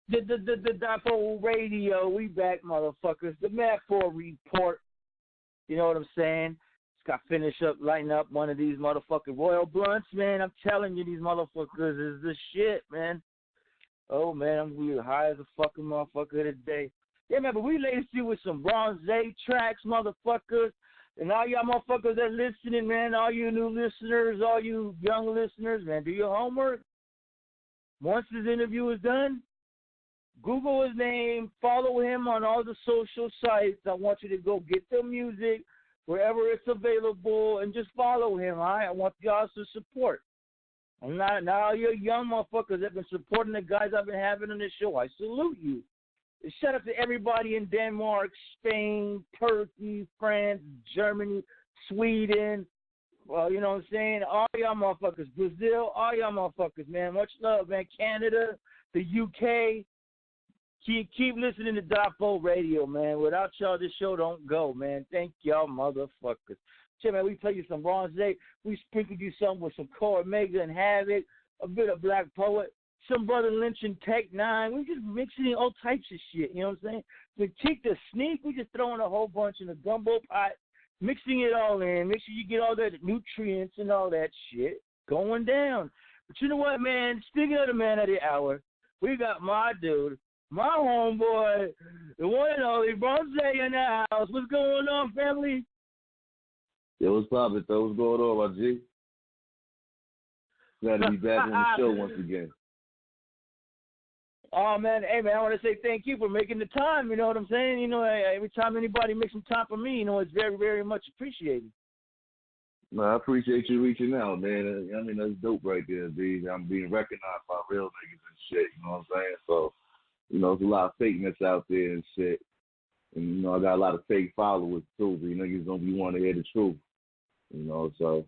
The Die4 Radio, we back, motherfuckers. The Mad 4 report. You know what I'm saying? Just got to finish up, lighting up one of these motherfucking Royal Blunts, man. I'm telling you, these motherfuckers is the shit, man. Oh, man, I'm really high as a fucking motherfucker today. Yeah, man, but we laced you with some Bronshay tracks, motherfuckers. And all y'all motherfuckers that listening, man, all you new listeners, all you young listeners, man, do your homework. Once this interview is done, Google his name, follow him on all the social sites. I want you to go get the music wherever it's available and just follow him, all right? I want y'all to support. I'm not, now all you young motherfuckers that have been supporting the guys I've been having on this show, I salute you. And shout out to everybody in Denmark, Spain, Turkey, France, Germany, Sweden, you know what I'm saying? All y'all motherfuckers, Brazil, all y'all motherfuckers, man. Much love, man. Canada, the UK. Keep listening to Die4 Radio, man. Without y'all, this show don't go, man. Thank y'all, motherfuckers. Shit, man, we play you some Bronshay. We sprinkled you some with some Core Mega and Havoc, a bit of Black Poet, some Brother Lynch and Tech Nine. We just mixing in all types of shit, you know what I'm saying? To kick the sneak, we just throwing a whole bunch in a gumbo pot, mixing it all in. Make sure you get all the nutrients and all that shit going down. But you know what, man? Speaking of the man of the hour, we got my dude, my homeboy, the one and only Bronshay in the house. What's going on, family? Yo, what's poppin', though? What's going on, my G? Glad to be back on the show once again. Oh, man. Hey, man, I want to say thank you for making the time. You know what I'm saying? You know, every time anybody makes some time for me, you know, it's very, very much appreciated. No, I appreciate you reaching out, man. I mean, that's dope right there, dude. I'm being recognized by real niggas and shit, you know what I'm saying? So, you know, there's a lot of fakeness out there and shit. And, you know, I got a lot of fake followers, too. So you niggas don't be wanting to hear the truth, you know, so.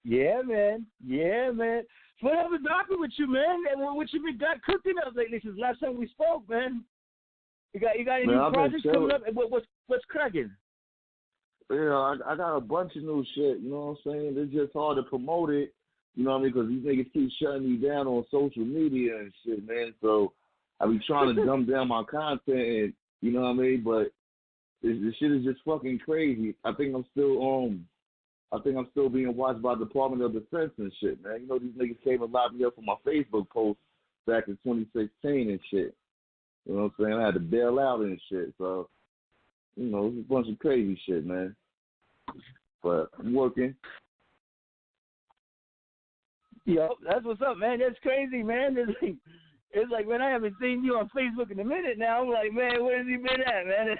Yeah, man. Yeah, man. So what happened doctor with you, man? What you been got cooking up lately since last time we spoke, man? You got any new projects coming up? What's cracking? Yeah, I got a bunch of new shit, you know what I'm saying? It's just hard to promote it, you know what I mean? Because these niggas keep shutting me down on social media and shit, man. So I be trying to dumb down my content, and you know what I mean? But this shit is just fucking crazy. I think I'm still being watched by the Department of Defense and shit, man. You know, these niggas came and locked me up for my Facebook post back in 2016 and shit. You know what I'm saying? I had to bail out and shit. So, you know, it's a bunch of crazy shit, man. But I'm working. Yo, that's what's up, man. That's crazy, man. It's like, man, I haven't seen you on Facebook in a minute now. I'm like, man, where has he been at, man?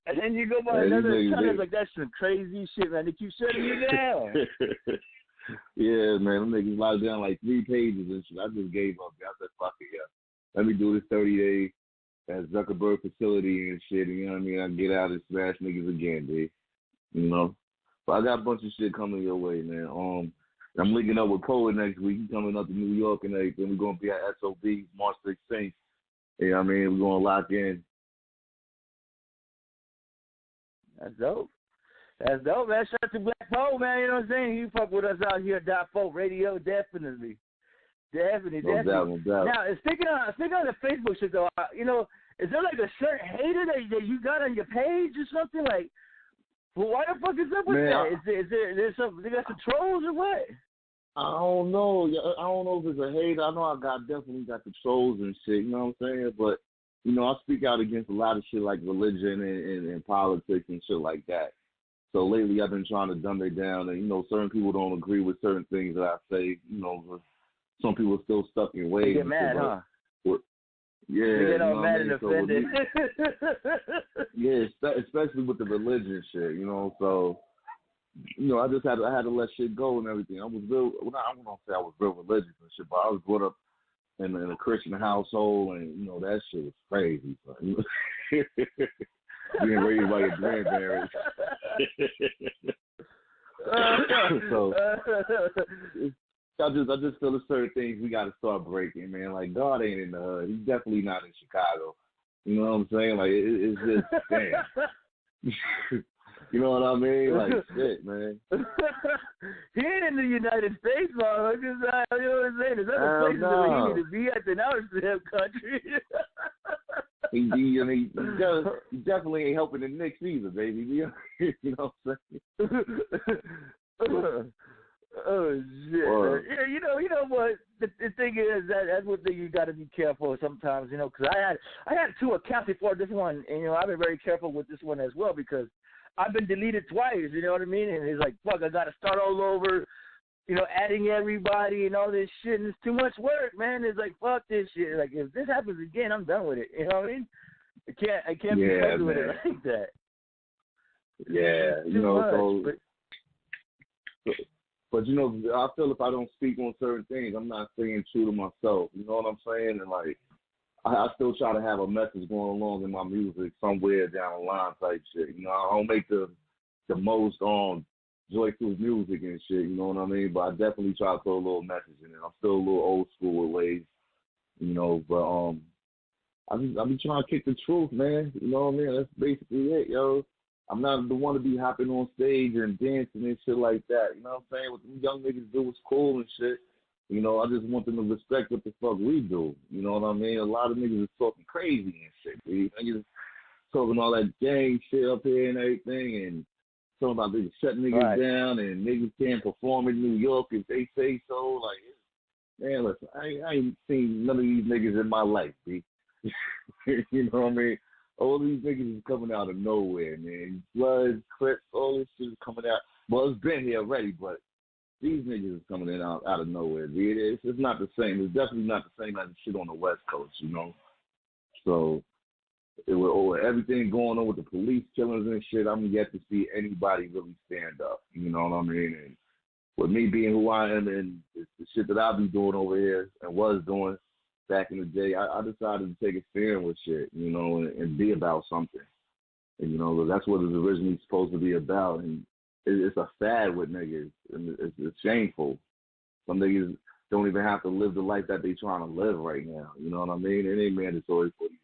And then you go by another time, it's like, that's some crazy shit, man. They keep shutting you down. Yeah, man, them niggas locked down like 3 pages and shit. I just gave up. I said, fuck it, yeah. Let me do this 30 days at Zuckerberg facility and shit, you know what I mean? I can get out and smash niggas again, dude. You know? But I got a bunch of shit coming your way, man. I'm linking up with Poet next week. He's coming up to New York and everything. We're going to be at SOB March 16th. You know what I mean? We're going to lock in. That's dope. That's dope, man. Shout out to Black Poet, man. You know what I'm saying? You fuck with us out here at Die4 Radio, definitely. Definitely. No doubt. Now, speaking on the Facebook shit, though, you know, is there like a certain hater that you got on your page or something? Like, well, why the fuck is up with that? Is there some, they got some trolls or what? I don't know. I don't know if it's a hate. I know I definitely got the trolls and shit, you know what I'm saying? But, you know, I speak out against a lot of shit like religion and politics and shit like that. So lately I've been trying to dumb it down. And, you know, certain people don't agree with certain things that I say. You know, some people are still stuck in ways. They get mad, huh? Yeah. They get all mad and offended. Yeah, especially with the religion shit, you know, so... You know, I had to let shit go and everything. I was real. Well, I'm gonna say I was real religious and shit, but I was brought up in a Christian household, and you know that shit was crazy. So, you know, being raised by your grandparents. So I just feel there's certain things we got to start breaking, man. Like God ain't in the hood. He's definitely not in Chicago. You know what I'm saying? Like it's just damn. You know what I mean? Like, shit, man. He ain't in the United States, motherfuckers. You know what I'm saying? There's other places where he need to be at than our damn country. He definitely ain't helping the Knicks either, baby. You know what I'm saying? Oh shit! Yeah, you know what? The thing is that's one thing you got to be careful of sometimes, because I had 2 accounts before this one, and I've been very careful with this one as well because I've been deleted twice. You know what I mean? And it's like, fuck, I got to start all over. Adding everybody and all this shit, and it's too much work, man. It's like, fuck this shit. Like, if this happens again, I'm done with it. You know what I mean? I can't be fucking with it like that. Yeah, much, But I feel if I don't speak on certain things, I'm not staying true to myself. You know what I'm saying? And like, I still try to have a message going along in my music somewhere down the line type shit. I don't make the most joyful music and shit. You know what I mean? But I definitely try to throw a little message in it. I'm still a little old school with ways. But I be trying to kick the truth, man. You know what I mean? That's basically it, yo. I'm not the one to be hopping on stage and dancing and shit like that. You know what I'm saying? What them young niggas do is cool and shit. I just want them to respect what the fuck we do. You know what I mean? A lot of niggas is talking crazy and shit. Dude. Niggas talking all that gang shit up here and everything and talking about they shut niggas down and niggas can't perform in New York if they say so. Like, man, listen, I ain't seen none of these niggas in my life, B. You know what I mean? All these niggas is coming out of nowhere, man. Bloods, Crips, all this shit is coming out. Well, it's been here already, but these niggas is coming in out of nowhere, B. It's not the same. It's definitely not the same as the shit on the West Coast, So, with everything going on with the police killings and shit, I'm yet to see anybody really stand up. You know what I mean? And with me being who I am and the shit that I be doing over here and was doing back in the day, I decided to take a stand with shit, and be about something. And, that's what it's originally supposed to be about. And it's a fad with niggas, and it's shameful. Some niggas don't even have to live the life that they trying to live right now. You know what I mean? It ain't mandatory for these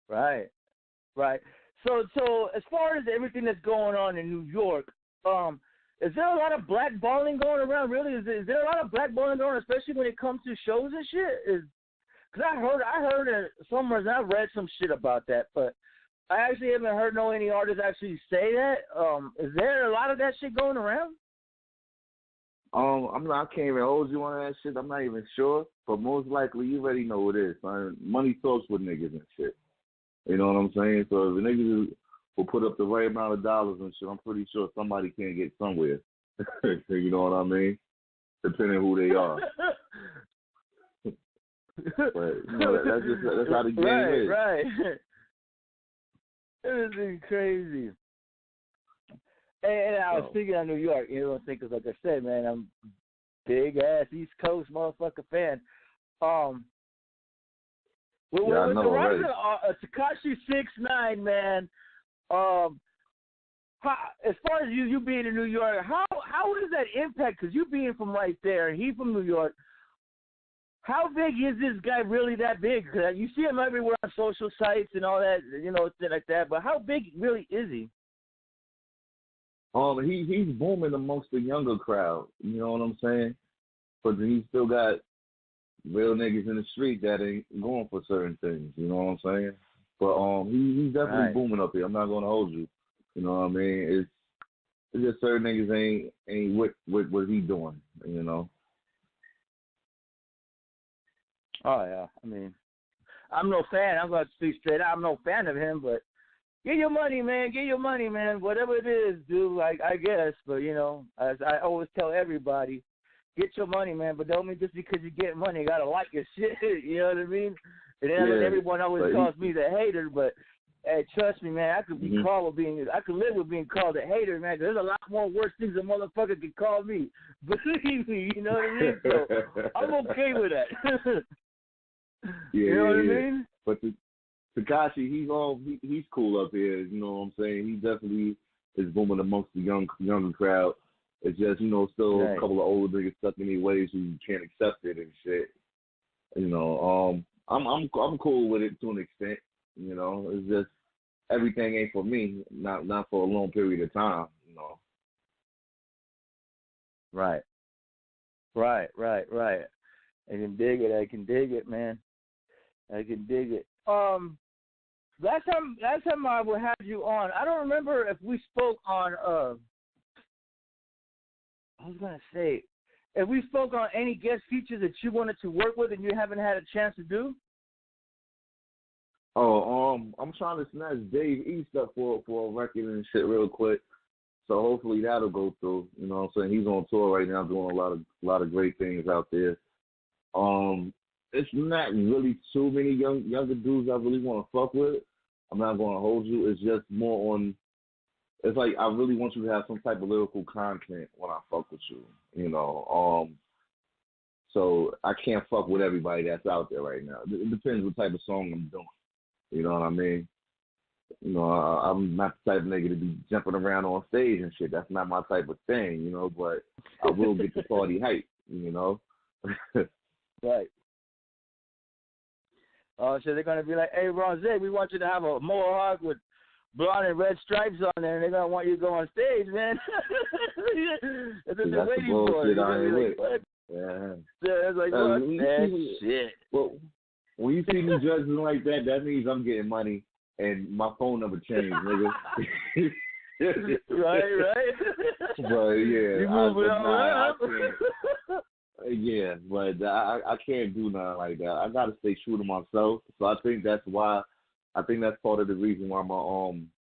niggas. Right. So as far as everything that's going on in New York, is there a lot of blackballing going around? Really, is there a lot of blackballing going on, especially when it comes to shows and shit? Because I heard it somewhere, and I read some shit about that, but I actually haven't heard any artists actually say that. Is there a lot of that shit going around? I can't even hold you on that shit. I'm not even sure, but most likely you already know what it is. Man. Money talks with niggas and shit. You know what I'm saying? So if the niggas will put up the right amount of dollars and shit, I'm pretty sure somebody can get somewhere. You know what I mean? Depending who they are. But that's how the game is. Right. It is crazy. And I was thinking of New York, because like I said, man, I'm big ass East Coast motherfucker fan. With the rise of Tekashi 6ix9ine, man, as far as you being in New York, how does that impact? Because you being from right there, and he from New York. How big is this guy really that big? Cause you see him everywhere on social sites and all that, things like that. But how big really is he? He's booming amongst the younger crowd. You know what I'm saying? But he's still got real niggas in the street that ain't going for certain things. You know what I'm saying? But he's definitely booming up here. I'm not gonna hold you. You know what I mean? It's just certain niggas ain't with what he doing. Oh yeah, I mean, I'm no fan. I'm gonna speak straight out. I'm no fan of him, but get your money, man. Get your money, man. Whatever it is, dude. I guess, but as I always tell everybody, get your money, man. But don't mean just because you get money, you gotta like your shit. You know what I mean? And then everyone always calls me the hater, but hey, trust me, man. I could be I could live with being called a hater, man. 'Cause there's a lot more worse things a motherfucker can call me. Believe me, you know what I mean? So I'm okay with that. You know what I mean? But Tekashi, he's cool up here. You know what I'm saying? He definitely is booming amongst the younger crowd. It's just still a couple of old niggas stuck in their ways who can't accept it and shit. I'm cool with it to an extent. It's just everything ain't for me, not for a long period of time, you know. Right. Right. I can dig it, man. I can dig it. Last time I would have you on, I don't remember if we spoke on I was gonna say, if we spoke on any guest features that you wanted to work with and you haven't had a chance to do. Oh, I'm trying to snatch Dave East up for a record and shit real quick. So hopefully that'll go through. You know what I'm saying? He's on tour right now doing a lot of great things out there. It's not really too many younger dudes I really want to fuck with. I'm not going to hold you. It's just more on, it's like I really want you to have some type of lyrical content when I fuck with you, you know. So I can't fuck with everybody that's out there right now. It depends what type of song I'm doing. You know what I mean? You know, I'm not the type of nigga to be jumping around on stage and shit. That's not my type of thing, you know, but I will get the party hype, you know. Right. Oh, so they're going to be like, hey, Bronshay, we want you to have a mohawk with blonde and red stripes on there, and they're going to want you to go on stage, man. That's what they're waiting for. Yeah. It's like, what that shit. Well, when you see me judging like that, that means I'm getting money, and my phone number changed, nigga. Right. But, yeah. You move it on up. Yeah, but I can't do nothing like that. I gotta stay true to myself. So I think that's why. I think that's part of the reason why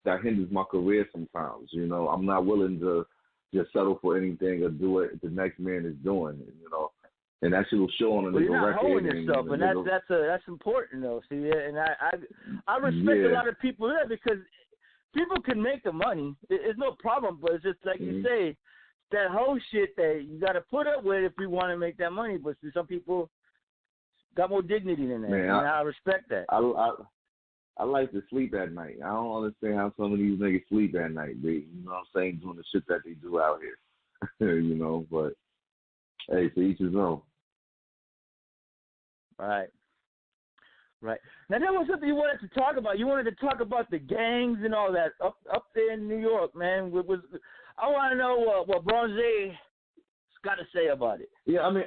that hinders my career sometimes. You know, I'm not willing to just settle for anything or do what the next man is doing. You know, and that shit will show on the record. You're not holding yourself, and that's important though. See, and I respect a lot of people there because people can make the money. It's no problem, but it's just like you say. That whole shit that you got to put up with if you want to make that money. But some people got more dignity than that, and I respect that. I like to sleep at night. I don't understand how some of these niggas sleep at night, you know what I'm saying, doing the shit that they do out here. You know, but, hey, to each his own. Right. Now, there was something you wanted to talk about. You wanted to talk about the gangs and all that up there in New York, man. I want to know what Bronshay's got to say about it. Yeah, I mean,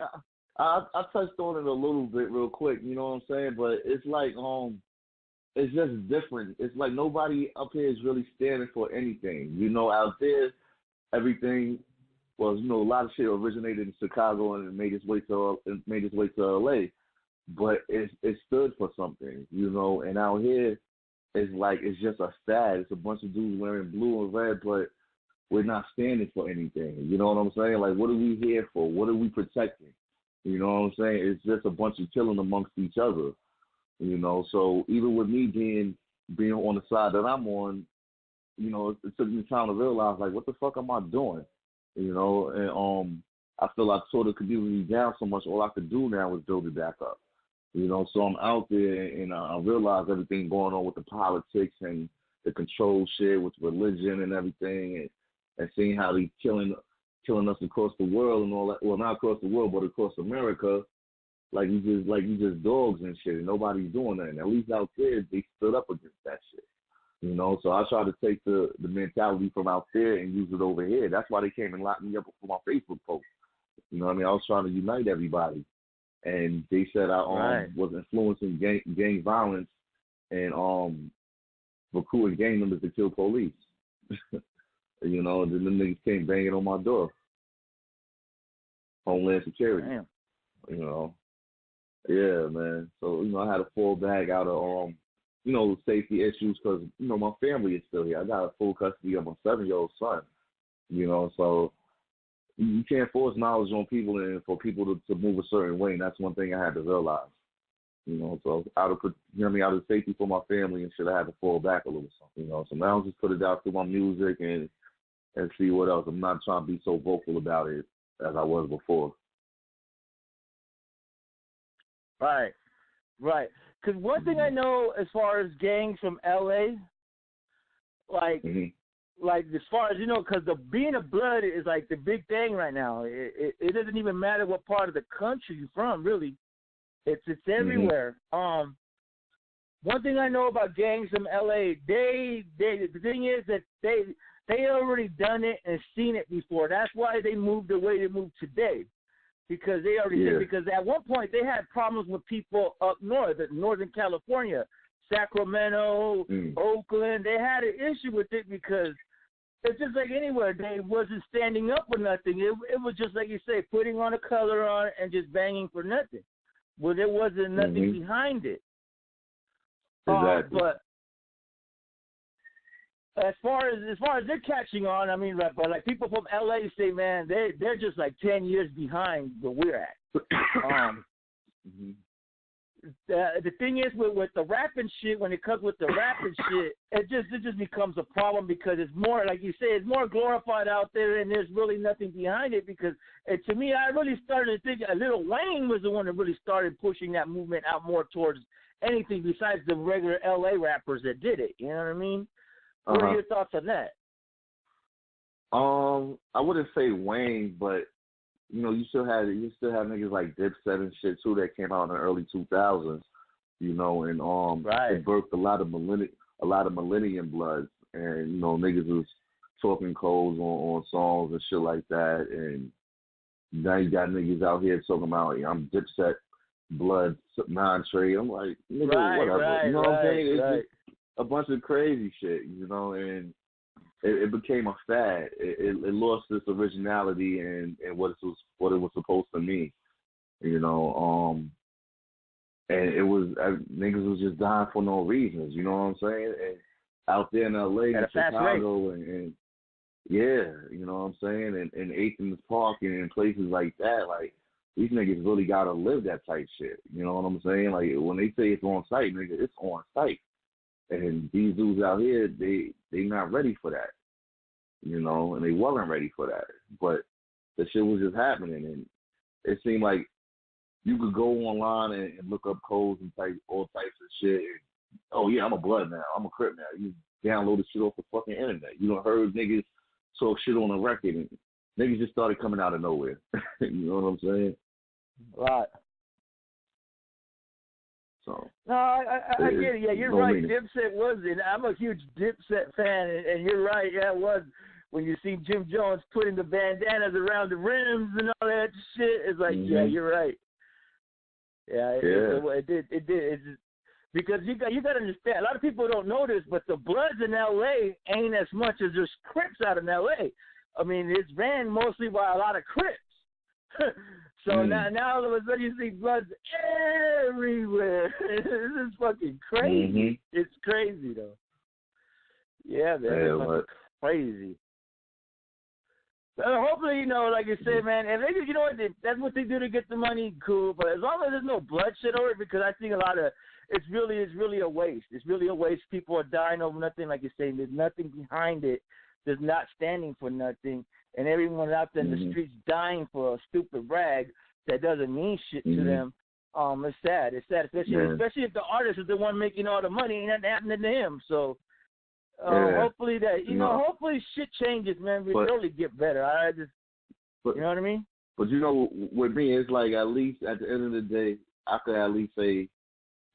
I touched on it a little bit real quick, you know what I'm saying? But it's like, it's just different. It's like nobody up here is really standing for anything. You know, out there, everything was, you know, a lot of shit originated in Chicago and it made its way to LA. But it stood for something, you know, and out here, it's like, it's just a fad. It's a bunch of dudes wearing blue and red, but we're not standing for anything. You know what I'm saying? Like, what are we here for? What are we protecting? You know what I'm saying? It's just a bunch of killing amongst each other, you know. So even with me being on the side that I'm on, you know, it took me time to realize, like, what the fuck am I doing? You know, and I feel like I tore the community down so much, all I could do now is build it back up. You know, so I'm out there and I realize everything going on with the politics and the control shit with religion and everything, and seeing how they killing us across the world and all that. Well, not across the world, but across America, like you just dogs and shit, and nobody's doing that. And at least out there, they stood up against that shit. You know, so I try to take the mentality from out there and use it over here. That's why they came and locked me up for my Facebook post. You know what I mean? I was trying to unite everybody. And they said I was influencing gang violence and recruiting gang members to kill police. You know, and then the niggas came banging on my door. Homeland Security. Damn. You know. Yeah, man. So, you know, I had to fall back out of, you know, safety issues because, you know, my family is still here. I got full custody of my 7-year-old son. You know, so you can't force knowledge on people and for people to move a certain way, and that's one thing I had to realize. You know, so out of safety for my family and shit, I had to fall back a little something. You know, so now I'll just put it out through my music and see what else. I'm not trying to be so vocal about it as I was before. Right. Because one thing I know as far as gangs from LA, like. Mm-hmm. Like, as far as, you know, because being a blood is, like, the big thing right now. It doesn't even matter what part of the country you're from, really. It's everywhere. one thing I know about gangs from LA, the thing is that they already done it and seen it before. That's why they moved the way they moved today, because they already did. Because at one point they had problems with people up north, in Northern California, Sacramento, Oakland. They had an issue with it because it's just like anywhere. They wasn't standing up for nothing. It was just like you say, putting on a color on and just banging for nothing. Well, there wasn't nothing behind it. Exactly. But as far as they're catching on, I mean, but like people from LA say, man, they're just like 10 years behind where we're at. The thing is with the rapping shit, when it comes with the rapping shit, it just becomes a problem because it's more, like you say, it's more glorified out there, and there's really nothing behind it. Because to me, I really started to think Lil Wayne was the one that really started pushing that movement out more towards anything besides the regular LA rappers that did it. You know what I mean? What are your thoughts on that? I wouldn't say Wayne, but you know, you still have niggas like Dipset and shit too that came out in the early 2000s, you know, and it birthed a lot of millennium bloods, and you know, niggas was talking codes on songs and shit like that, and now you got niggas out here talking about, I'm Dipset blood non-trade. I'm like, nigga, whatever, you know what I'm saying? It's just a bunch of crazy shit, you know, and it became a fad. It lost its originality and what it was supposed to mean, you know. And it was niggas was just dying for no reasons, you know what I'm saying? And out there in LA and Chicago and yeah, you know what I'm saying, and Athens Park and places like that, like these niggas really gotta live that type shit. You know what I'm saying? Like when they say it's on site, nigga, it's on site. And these dudes out here, they not ready for that, you know, and they wasn't ready for that. But the shit was just happening, and it seemed like you could go online and look up codes and type all types of shit. And, oh yeah, I'm a blood now, I'm a Crip now. You download the shit off the fucking internet. You done heard niggas talk shit on the record, and niggas just started coming out of nowhere. You know what I'm saying? Right. So no, I get it. Yeah, you're right. Dipset was it. I'm a huge Dipset fan, and you're right. Yeah, it was. When you see Jim Jones putting the bandanas around the rims and all that shit, it's like, yeah, you're right. Yeah, it did. It's just, because you got to understand, a lot of people don't know this, but the Bloods in L.A. ain't as much as there's Crips out in L.A. I mean, it's ran mostly by a lot of Crips. So now all of a sudden you see Bloods everywhere. This is fucking crazy. It's crazy, though. Yeah, man, it's crazy. Hopefully, you know, like you said, man, and maybe, you know what, that's what they do to get the money, cool, but as long as there's no bloodshed over it, because I think it's really a waste. It's really a waste. People are dying over nothing, like you're saying. There's nothing behind it. There's not standing for nothing, and everyone out there in the streets dying for a stupid rag that doesn't mean shit to them. It's sad. It's sad, especially if the artist is the one making all the money and nothing happening to him. So hopefully that hopefully shit changes, man. We really get better. You know what I mean? But you know, with me, it's like at least at the end of the day, I could at least say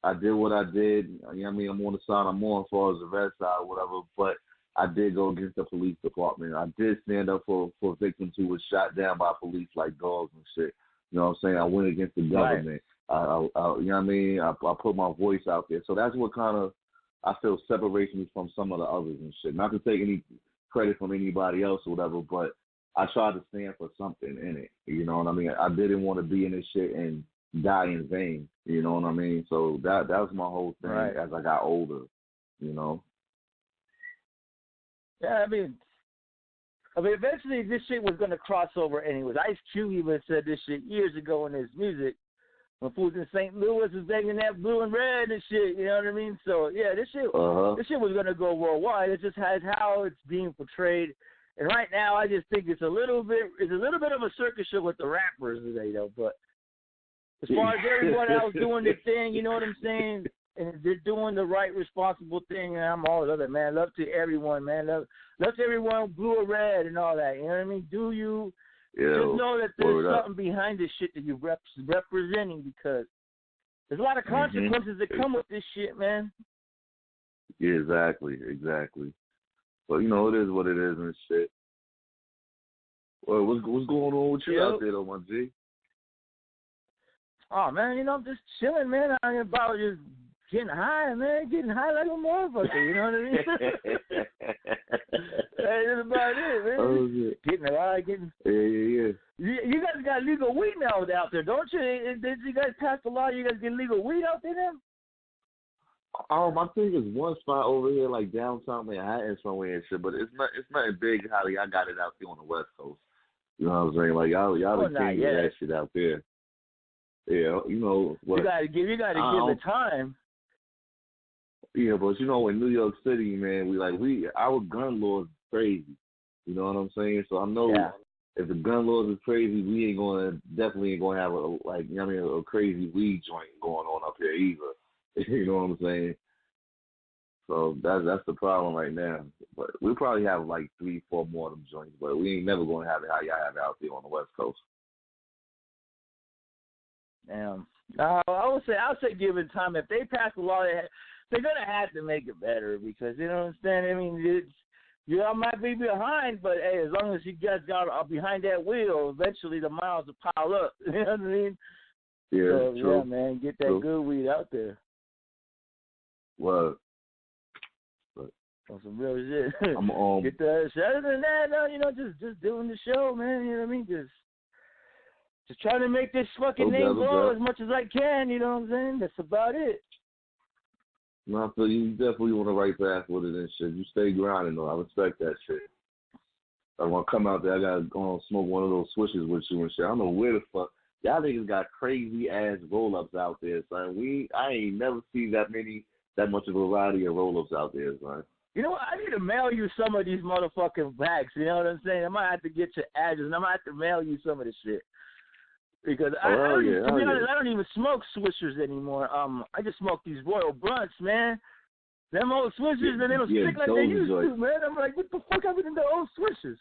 I did what I did. You know what I mean? I'm on the side I'm on as far as the red side or whatever, but I did go against the police department. I did stand up for victims who were shot down by police like dogs and shit. You know what I'm saying? I went against the government. Right. I you know what I mean? I put my voice out there. So that's what kind of, I feel, separates me from some of the others and shit. Not to take any credit from anybody else or whatever, but I tried to stand for something in it. You know what I mean? I didn't want to be in this shit and die in vain. You know what I mean? So that was my whole thing as I got older, you know? Yeah, I mean, eventually this shit was going to cross over anyways. Ice Cube even said this shit years ago in his music when fools in St. Louis was banging that blue and red and shit, you know what I mean? So, yeah, this shit was going to go worldwide. It just has how it's being portrayed. And right now, I just think it's a little bit of a circus show with the rappers today, though. But as far as everyone else doing their thing, you know what I'm saying? And they're doing the right, responsible thing, and I'm all of it, man. Love to everyone, man. Love to everyone, blue or red and all that. You know what I mean? Do you just know that there's something behind this shit that you're representing, because There's a lot of consequences that come with this shit, man. Yeah, exactly. But you know, it is what it is and shit. Well, what's going on with you out there, though, my G? Oh man, you know, I'm just chilling, man. I'm about just getting high, man. Getting high like a motherfucker. You know what I mean? That's about it, man. Oh, shit. Getting high, getting. Yeah. You guys got legal weed now out there, don't you? Did you guys pass the law? You guys get legal weed out there now? I think it's one spot over here, like downtown Manhattan somewhere and shit, but it's nothing big how y'all got it out here on the West Coast. You know what I'm saying? Like y'all can't get that shit out there. Yeah, you know what? You gotta give it time. Yeah, but you know, in New York City, man, our gun laws is crazy. You know what I'm saying? So I know if the gun laws is crazy, we definitely ain't gonna have a crazy weed joint going on up here either. You know what I'm saying? So that's the problem right now. But we probably have like 3-4 more of them joints, but we ain't never gonna have it how y'all have it out there on the West Coast. Damn. I'll say give it time. If they pass the law, they're gonna have to make it better because you know what I'm saying. I mean, y'all might be behind, but hey, as long as you guys got behind that wheel, eventually the miles will pile up. You know what I mean? Yeah, so, true. Yeah, man, get that good weed out there. Well, on some real shit. I'm get that. Other than that, no, you know, just doing the show, man. You know what I mean? Just trying to make this fucking name grow as much as I can. You know what I'm saying? That's about it. No, I feel you definitely on the right path with it and shit. You stay grinding though. I respect that shit. I want to come out there. I gotta go and smoke one of those swishes with you and shit. I don't know where the fuck y'all niggas got crazy ass roll ups out there, son. I ain't never seen that much of a variety of roll ups out there, son. You know what? I need to mail you some of these motherfucking bags. You know what I'm saying? I might have to get your address, and I might have to mail you some of this shit. Because I don't even smoke swishers anymore. I just smoke these Royal Blunts, man. Them old swishers, and they don't stick like they used to, man. I'm like, what the fuck happened to the old swishers?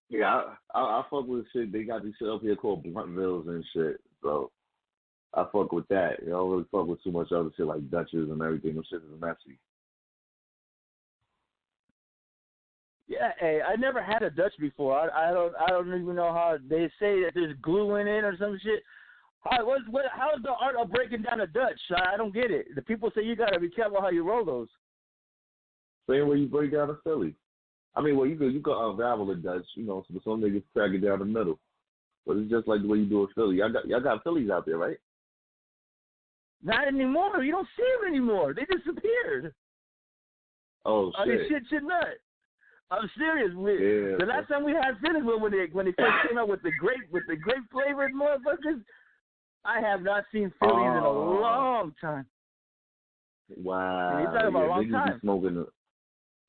Yeah, I fuck with shit. They got these shit up here called Bluntvilles and shit. So I fuck with that. You know, I don't really fuck with too much other shit like Dutches and everything. Them shit is messy. Yeah, hey, I never had a Dutch before. I don't even know how they say that there's glue in it or some shit. How's the art of breaking down a Dutch? I don't get it. The people say you gotta be careful how you roll those. Same way you break down a Philly. I mean, well, you could unravel a Dutch, you know, so some niggas crack it down the middle. But it's just like the way you do a Philly. Y'all got Phillies out there, right? Not anymore. You don't see them anymore. They disappeared. Oh shit! Shit nut. I'm serious. Yeah, the last time we had Phillies when they first came out with the grape flavored motherfuckers, I have not seen Phillies in a long time. Wow. You're talking about a long time.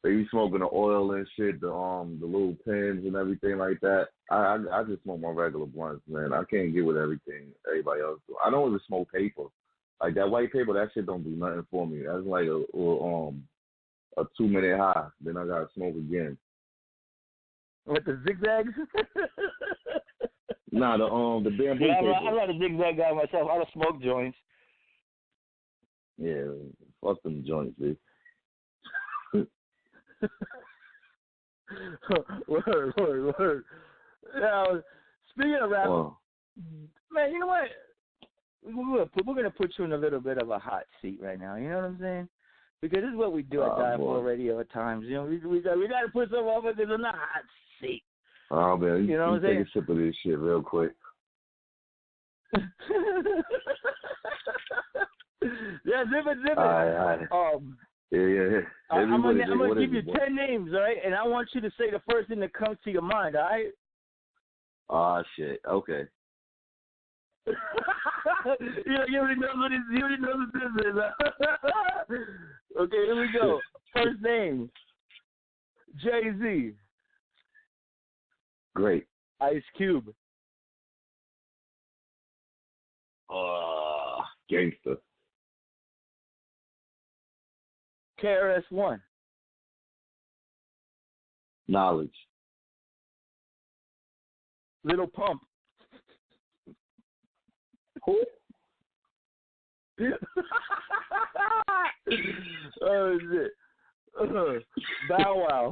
They be smoking the oil and shit, the little pens and everything like that. I just smoke my regular blunts, man. I can't get with everything everybody else do. I don't even smoke paper. Like that white paper, that shit don't do nothing for me. That's like a 2-minute high. Then I gotta smoke again. With the zigzags? Nah, the bamboo paper. I'm not a zigzag guy myself. I don't smoke joints. Yeah, fuck them joints, dude. Word. Now, speaking of rap, man, you know what? We're gonna put you in a little bit of a hot seat right now. You know what I'm saying? Because this is what we do at Die4 Radio at times. You know, we got to put some of us in a hot seat. Oh man, you know what I'm saying? Take a sip of this shit real quick. Yeah, zip it. All right. Yeah. I'm gonna give you 10 names, all right? And I want you to say the first thing that comes to your mind, all right? Oh shit. Okay. You already know what this is. Okay, here we go. First name, Jay-Z. Great. Ice Cube. Gangster. KRS-One. Knowledge. Little Pump. Who? Oh shit. Bow Wow.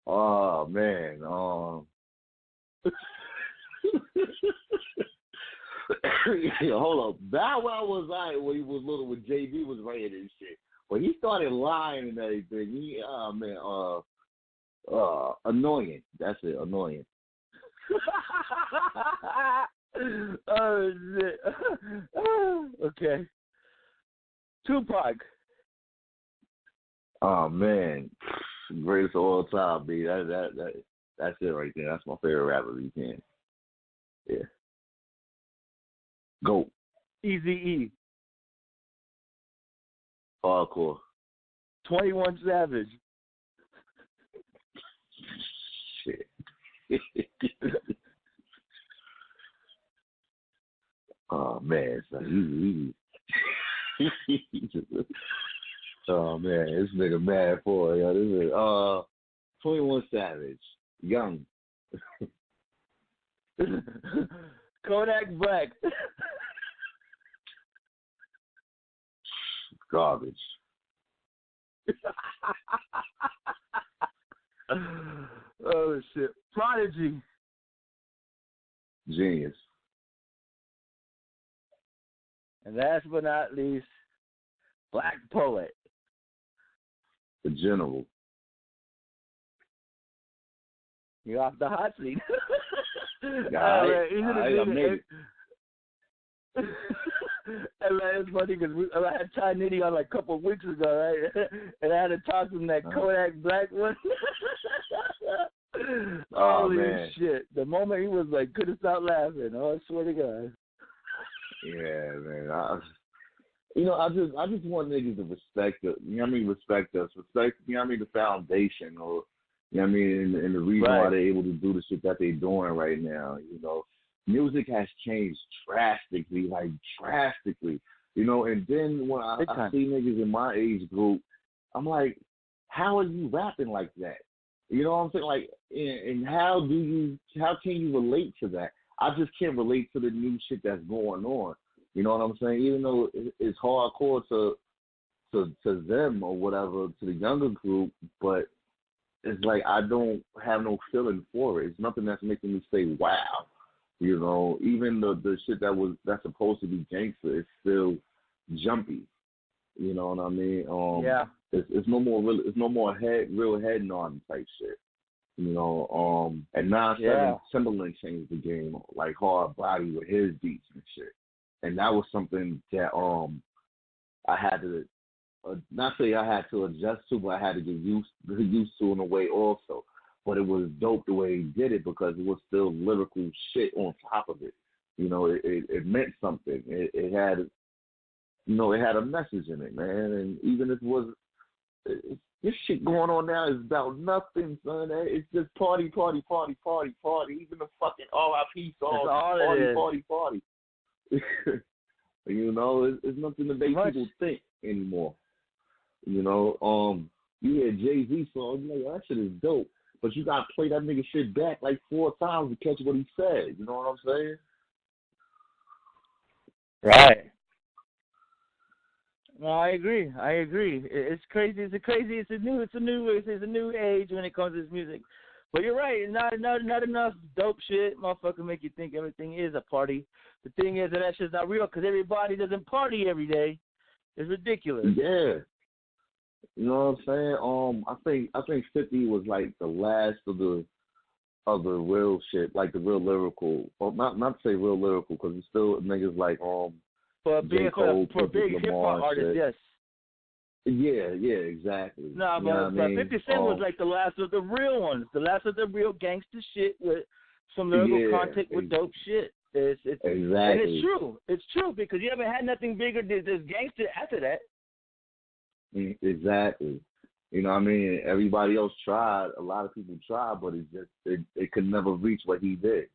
Oh man. Hold up. Bow Wow was alright when he was little, when JB was writing and shit. But he started lying and everything. Annoying. That's it, annoying. Oh shit. Okay. Tupac. Oh man, greatest of all time, B. That's it right there. That's my favorite rapper. You can. Yeah. Go. Eazy-E. Hardcore. 21 Savage. Shit. Oh man, so oh man, this nigga mad for yo. This is 21 Savage, Young. Kodak Black. Garbage. Oh shit. Prodigy. Genius. And last but not least, Black Poet. The General. You're off the hot seat. And man, it's funny because I had Ty Nitty on like a couple of weeks ago, right? And I had to talk to him that Kodak Black one. Holy man. shit. The moment he was like, couldn't stop laughing. Oh, I swear to God. Yeah, man. I just want niggas to respect it. You know what I mean? Respect us. Respect, you know what I mean, the foundation, or, you know what I mean, and the reason why they're able to do the shit that they're doing right now, you know. Music has changed drastically, you know, and then when I see niggas in my age group, I'm like, how are you rapping like that? You know what I'm saying? Like, and how can you relate to that? I just can't relate to the new shit that's going on. You know what I'm saying? Even though it's hardcore to them or whatever, to the younger group, but it's like I don't have no feeling for it. It's nothing that's making me say, wow. You know, even the shit that's supposed to be gangster is still jumpy. You know what I mean? It's no more real head nodding type shit. You know, and now Timberland changed the game, like Hard Body with his beats and shit. And that was something that I had to not say I had to adjust to, but I had to get used to in a way also. But it was dope the way he did it because it was still lyrical shit on top of it. You know, it meant something. It had, you know, it had a message in it, man. And even if it was, this shit going on now is about nothing, son. It's just party. Even the fucking R.I.P. song, party. You know, it's nothing to make people think anymore. You know, you hear Jay-Z song, you're like, oh, that shit is dope. But you gotta play that nigga shit back like 4 times to catch what he said. You know what I'm saying? Right. No, I agree. It's crazy. It's a new age when it comes to this music. But you're right. Not enough dope shit. Motherfucker make you think everything is a party. The thing is that shit's not real because everybody doesn't party every day. It's ridiculous. Yeah. You know what I'm saying? I think 50 was like the last of the real shit, like the real lyrical. Well, not to say real lyrical because it's still niggas like for a big hip hop artist, yes. Yeah, exactly. No, but 50 Cent was like the last of the real ones, the last of the real gangster shit with some lyrical content with dope shit. It's exactly. And it's true because you haven't had nothing bigger than this gangster after that. Exactly. You know what I mean? Everybody else tried. A lot of people tried, but it could never reach what he did.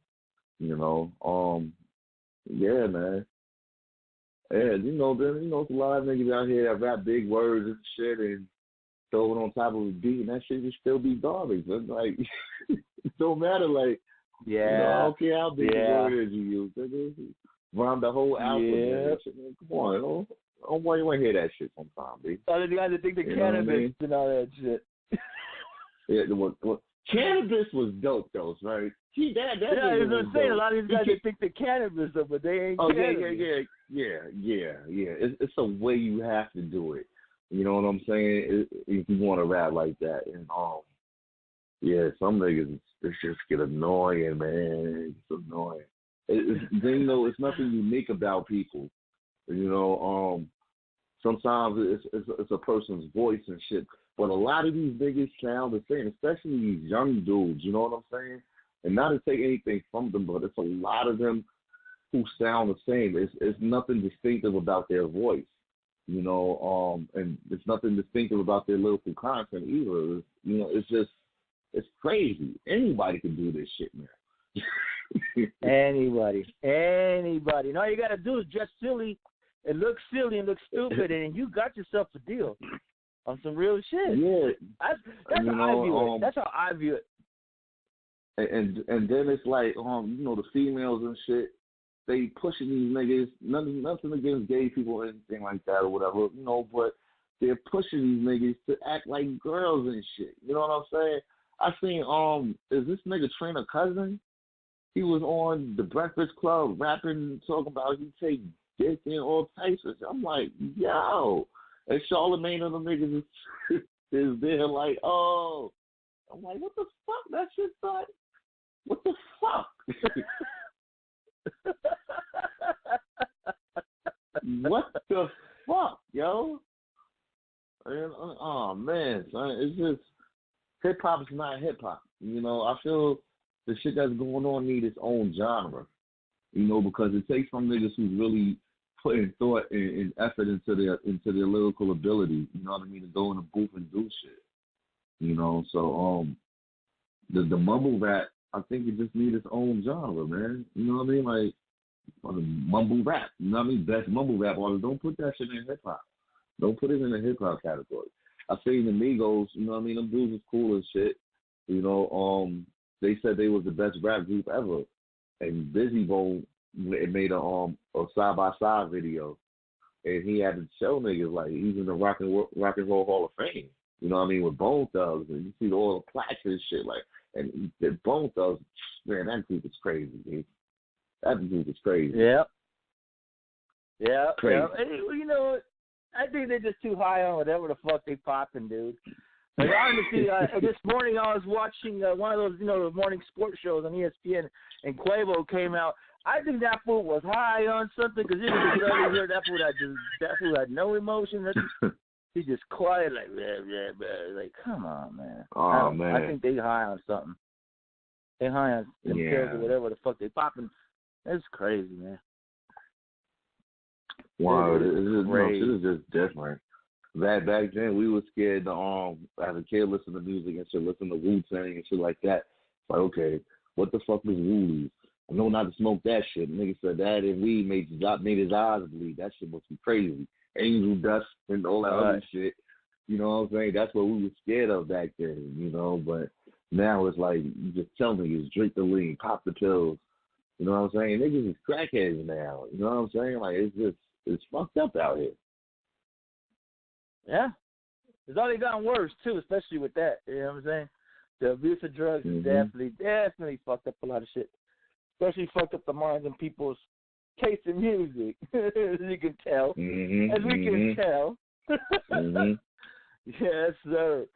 You know? Yeah, man. Yeah, you know, it's a lot of niggas out here that rap big words and shit and throw it on top of a beat, and that shit would still be garbage. It's like, it don't matter. Like, you know, I don't care how big the word is you use. rhyme the whole album. Yeah. Man, come on, why you want to hear that shit sometime, B? Other guys that think the cannabis and all that shit. Yeah, cannabis was dope, though, right? See, that yeah, was what I'm saying. A lot of these guys think the cannabis, though, but they ain't. Oh cannabis. yeah. It's a way you have to do it. You know what I'm saying? If you want to rap like that, and yeah, some niggas it just get annoying, man. It's annoying. It's nothing unique about people. You know, sometimes it's a person's voice and shit. But a lot of these niggas sound the same, especially these young dudes, you know what I'm saying? And not to take anything from them, but it's a lot of them who sound the same. It's nothing distinctive about their voice, you know, and it's nothing distinctive about their lyrical content either. It's crazy. Anybody can do this shit, man. Anybody. And all you got to do is dress silly and look stupid, and you got yourself a deal. On some real shit. Yeah. That's how I view it. That's how I view it. And then it's like, the females and shit, they pushing these niggas, nothing against gay people or anything like that or whatever, but they're pushing these niggas to act like girls and shit. You know what I'm saying? I seen, is this nigga Trina Cousin? He was on The Breakfast Club rapping, talking about he take dick and all types of shit. I'm like, yo. And Charlamagne and the niggas is there like, oh. I'm like, what the fuck? That shit, son? What the fuck? What the fuck, yo? And, oh, man, son. It's just, hip-hop is not hip-hop. I feel the shit that's going on need its own genre. Because it takes some niggas who really putting thought and effort into their lyrical ability, you know what I mean, to go in the booth and do shit. So the mumble rap, I think it just needs its own genre, man. You know what I mean? Like mumble rap. You know what I mean? Best mumble rap artist. Don't put that shit in hip hop. Don't put it in the hip hop category. I seen the Migos, you know what I mean? Them dudes was cool as shit. They said they was the best rap group ever. And Bizzy Bone made a side-by-side video, and he had to show niggas like he's in the Rock and Roll Hall of Fame. You know what I mean, with Bone Thugs, and you see all the plaques and shit like. And the Bone Thugs, man, that group is crazy, dude. That group is crazy. Yeah. Crazy. Yeah. And, I think they're just too high on whatever the fuck they popping, dude. Like, honestly, this morning I was watching one of those, the morning sports shows on ESPN, and Quavo came out. I think that fool was high on something because that fool had no emotion. He's just quiet, like, blah. Like, come on, man. Oh, man. I think they high on something. They high on them pills or whatever the fuck they popping. It's crazy, man. Wow, it's just different. Back then, we were scared to, as a kid, listen to music and shit, listen to Wu-Tang and shit like that. Like, okay, what the fuck was Woolies? I know not to smoke that shit. Nigga said that and weed made his eyes bleed. That shit must be crazy. Angel dust and all that other shit. You know what I'm saying? That's what we were scared of back then, But now it's like, you just tell niggas, drink the lean, pop the pills. You know what I'm saying? Niggas is crackheads now. You know what I'm saying? Like, it's fucked up out here. Yeah. It's only gotten worse, too, especially with that. You know what I'm saying? The abuse of drugs has definitely fucked up a lot of shit. Especially fucked up the minds and people's taste in music, as you can tell. As we can tell. Yes, sir.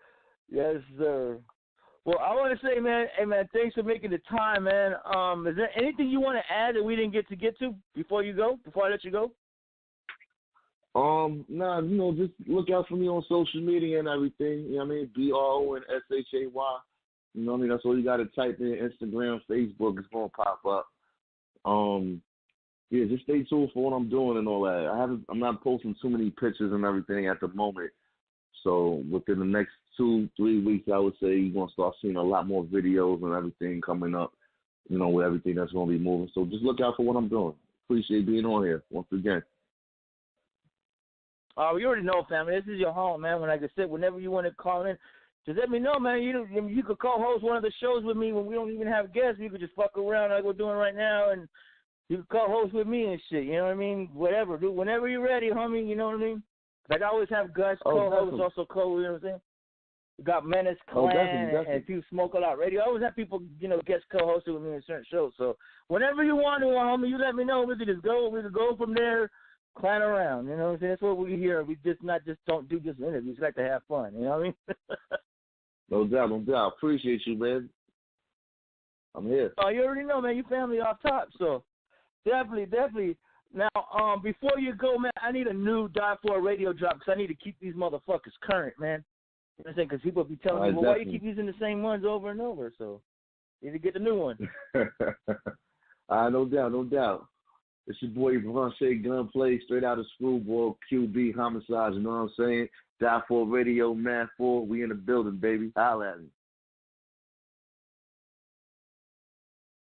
Yes, sir. Well, I want to say, man, hey, man, thanks for making the time, man. Is there anything you want to add that we didn't get to before I let you go? Nah, just look out for me on social media and everything. You know what I mean? BRONSHAY. You know what I mean? That's all you got to type in. Instagram, Facebook, it's going to pop up. Yeah, just stay tuned for what I'm doing and all that. I'm not posting too many pictures and everything at the moment. So within the next 2-3 weeks, I would say you're going to start seeing a lot more videos and everything coming up, with everything that's going to be moving. So just look out for what I'm doing. Appreciate being on here once again. You already know, family. This is your home, man. Like I said, whenever you want to call in, just let me know, man. You could co-host one of the shows with me when we don't even have guests. We could just fuck around like we're doing right now and You can co-host with me and shit. You know what I mean? Whatever, dude. Whenever you're ready, homie. You know what I mean? Like I always have Gus co-host, also co. You know what I'm saying? We got Menace Clan definitely. and if you Smoke a Lot Radio. I always have people, guest co-hosted with me in certain shows. So whenever you want to, homie, you let me know. We can go from there, clan around. You know what I'm saying? That's what we hear. We don't do just interviews. We like to have fun. You know what I mean? No doubt. Appreciate you, man. I'm here. Oh, you already know, man. Your family off top, so definitely. Now, before you go, man, I need a new Die4 radio drop because I need to keep these motherfuckers current, man. You know what I'm saying? Because people be telling me, well, why you keep using the same ones over and over? So you need to get the new one. No doubt. It's your boy Bronshay Gunplay, straight out of Screwball, QB, Homicides, you know what I'm saying? Die4 Radio, Man 4, we in the building, baby. Holla at me.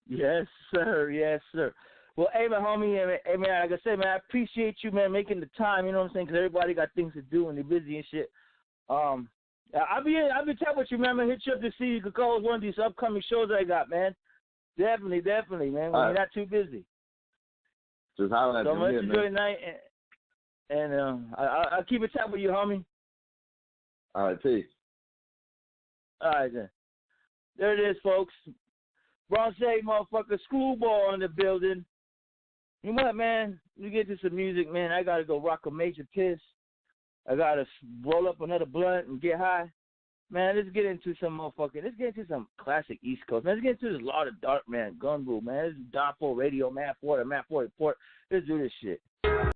Yes, sir. Well, hey, man, homie, hey, man, like I said, man, I appreciate you, man, making the time, you know what I'm saying, because everybody got things to do and they're busy and shit. I'll be chatting with you, man. I'm going to hit you up to see you could call one of these upcoming shows I got, man. Definitely, man, when you're not too busy. Just holla at me. So much enjoy the night, and I'll keep a chat with you, homie. All right, peace. All right, then. There it is, folks. Bronshay, motherfucker, Screwball in the building. You know what, man? We get to some music, man. I got to go rock a major piss. I got to roll up another blunt and get high. Man, let's get into some classic East Coast. Man, let's get into this Lot of Dark, man. Gunboo, man. This is Die4 Radio, Man 4, the Man 4 Report. Let's do this shit.